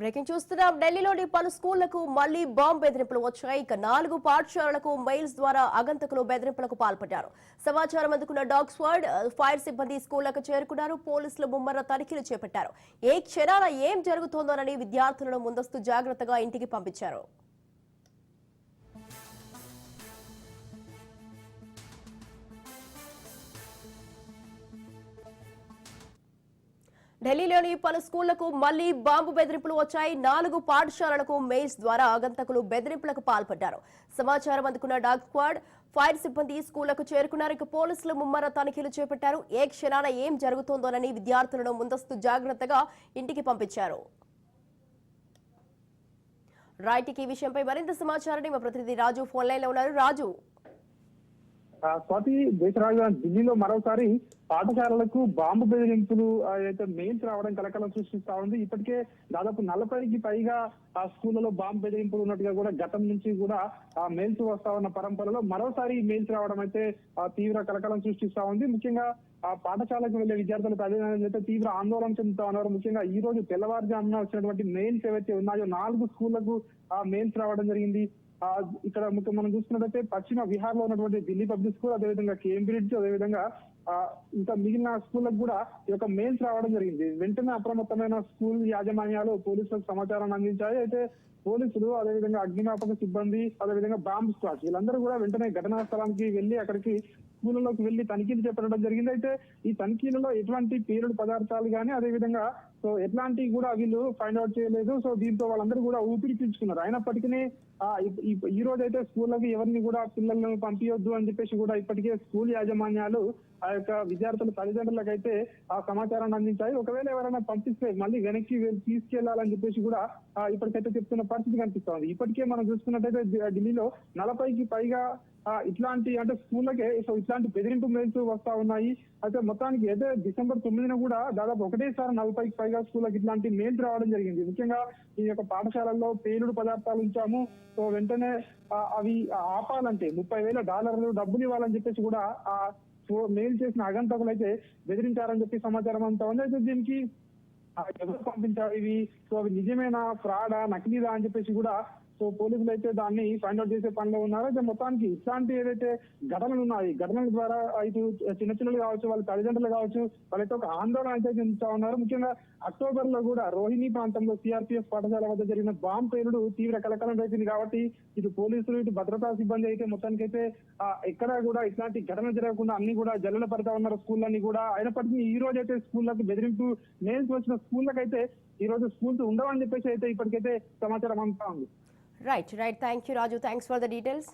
Breaking చూస్తున్నాం. ఢిల్లీలోని పలు స్కూళ్లకు మళ్లీ బాంబు బెదిరింపులు వచ్చాయి. ఇక 4 పాఠశాలలకు మెయిల్స్ ద్వారా ఆగంతకులు బెదిరింపులకు పాల్పడ్డారు. సమాచారం అందుకున్న డాగ్ స్క్వాడ్, ఫైర్ సిబ్బంది స్కూళ్లకు చేరుకున్నారు. పోలీసులు ముమ్మర తనిఖీలు చేపట్టారు. ఏ క్షణాన ఏం జరుగుతోందోనని విద్యార్థులను ముందస్తు జాగ్రత్తగా ఇంటికి పంపించారు. ఢిల్లీలోని పలు స్కూళ్లకు మళ్లీ బాంబు బెదిరింపులు వచ్చాయి. 4 పాఠశాలలకు మెయిల్స్ ద్వారా ఆగంతకులు బెదిరింపులకు పాల్పడ్డారు. సమాచారం అందుకున్న డాగ్ స్క్వాడ్, ఫైర్ సిబ్బంది స్కూళ్లకు చేరుకున్నారు. ఇక పోలీసులు ముమ్మర తనిఖీలు చేపట్టారు. ఏ క్షణాన ఏం జరుగుతోందోనని విద్యార్థులను ముందస్తు జాగ్రత్తగా ఇంటికి పంపించారు. రైట్, ఈ విషయంపై మరింత సమాచారాన్ని మా ప్రతినిధి రాజు ఫోన్ లైన్ లో ఉన్నారు. రాజు, స్వాతి, దేశ రాజధాని ఢిల్లీలో మరోసారి పాఠశాలలకు బాంబు బెదిరింపులు అయితే మెయిల్స్ రావడం కలకలం సృష్టిస్తా ఉంది. ఇప్పటికే దాదాపు 40కి పైగా ఆ స్కూళ్లలో బాంబు బెదిరింపులు ఉన్నట్టుగా కూడా గతం నుంచి కూడా ఆ మెయిల్స్ వస్తా ఉన్న పరంపరలో మరోసారి మెయిల్స్ రావడం అయితే తీవ్ర కలకలం సృష్టిస్తా ఉంది. ముఖ్యంగా ఆ పాఠశాలకు వెళ్లే విద్యార్థుల తల్లిదండ్రులు అయితే తీవ్ర ఆందోళన చెందుతా ఉన్నారు. ముఖ్యంగా ఈ రోజు తెల్లవారుజామున వచ్చినటువంటి మెయిల్స్ ఏవైతే ఉన్నాయో 4 స్కూళ్లకు ఆ మెయిల్స్ రావడం జరిగింది. ఇక్కడ మనం చూస్తున్నట్టయితే పశ్చిమ విహార్ లో ఉన్నటువంటి ఢిల్లీ పబ్లిక్ స్కూల్, అదేవిధంగా కేంబ్రిడ్జ్, అదేవిధంగా ఇంకా మిగిలిన స్కూళ్ళకు కూడా ఈ యొక్క మెయిల్స్ రావడం జరిగింది. వెంటనే అప్రమత్తమైన స్కూల్ యాజమాన్యాలు పోలీసులకు సమాచారం అందించాయి. అయితే పోలీసులు, అదేవిధంగా అగ్నిమాపక సిబ్బంది, అదేవిధంగా బాంబ్ స్క్వాడ్ వీళ్ళందరూ కూడా వెంటనే ఘటనా స్థలానికి వెళ్లి అక్కడికి స్కూళ్ళలోకి వెళ్లి తనిఖీలు చేపట్టడం జరిగింది. అయితే ఈ తనిఖీలలో ఎటువంటి పేలుడు పదార్థాలు కానీ, అదేవిధంగా సో ఎట్లాంటి కూడా వీళ్ళు ఫైండ్ అవుట్ చేయలేదు. సో దీంతో వాళ్ళందరూ కూడా ఊపిరి పీల్చుకున్నారు. అయినప్పటికీ ఈ రోజు అయితే స్కూళ్ళకి ఎవరిని కూడా పిల్లలను పంపించొద్దు అని చెప్పేసి కూడా ఇప్పటికే స్కూల్ యాజమాన్యాలు ఆ యొక్క విద్యార్థుల తల్లిదండ్రులకు అయితే ఆ సమాచారాన్ని అందించాయి. ఒకవేళ ఎవరైనా పంపిస్తే మళ్ళీ వెనక్కి తీసుకెళ్లాలని చెప్పేసి కూడా ఇప్పటికైతే చెప్తున్న పరిస్థితి కనిపిస్తోంది. ఇప్పటికే మనం చూసుకున్నట్టయితే ఢిల్లీలో 40కి పైగా ఇట్లాంటి అంటే స్కూళ్ళకే సో ఇట్లాంటి బెదిరింపు మెయిల్స్ వస్తా ఉన్నాయి. అయితే మొత్తానికి అయితే డిసెంబర్ 9న కూడా దాదాపు ఒకటేసారి 40కి పైగా స్కూళ్ళకి ఇట్లాంటి మెయిల్స్ రావడం జరిగింది. ముఖ్యంగా ఈ యొక్క పాఠశాలల్లో పేలుడు పదార్థాలు ఉంచాము, సో వెంటనే అవి ఆపాలంటే $30,000 డబ్బులు ఇవ్వాలని చెప్పేసి కూడా మెయిల్ చేసిన ఆగంతకులు అయితే బెదిరించారని చెప్పి సమాచారం అంతా ఉంది. అయితే దీనికి ఎవరు పంపించారు ఇవి, సో అవి నిజమేనా, ఫ్రాడా, నకిలీదా అని చెప్పేసి కూడా సో పోలీసులు అయితే దాన్ని ఫైండ్ అవుట్ చేసే పనిలో ఉన్నారు. అయితే మొత్తానికి ఇట్లాంటి ఏదైతే ఘటనలు ఉన్నాయి, ఘటనల ద్వారా ఇటు చిన్నపిల్లలు కావచ్చు, వాళ్ళ తల్లిదండ్రులు కావచ్చు, వాళ్ళైతే ఒక ఆందోళన అయితే చెందుతా ఉన్నారు. ముఖ్యంగా అక్టోబర్ లో కూడా రోహిణి ప్రాంతంలో సిఆర్పిఎఫ్ పాఠశాల వద్ద జరిగిన బాంబు పేలుడు తీవ్ర కలకలం రేపింది. కాబట్టి ఇటు పోలీసులు, ఇటు భద్రతా సిబ్బంది అయితే మొత్తానికైతే ఎక్కడా కూడా ఇట్లాంటి ఘటన జరగకుండా అన్ని కూడా జల్లెడ పడతా ఉన్నారు స్కూళ్ళన్నీ కూడా. అయినప్పటికీ ఈ రోజు అయితే స్కూళ్ళకు బెదిరింపు మెయిల్స్ వచ్చిన స్కూళ్ళకైతే ఈ రోజు స్కూల్స్ ఉండవని చెప్పేసి అయితే ఇప్పటికైతే సమాచారం అంతా ఉంది. Right. Thank you Raju. Thanks for the details.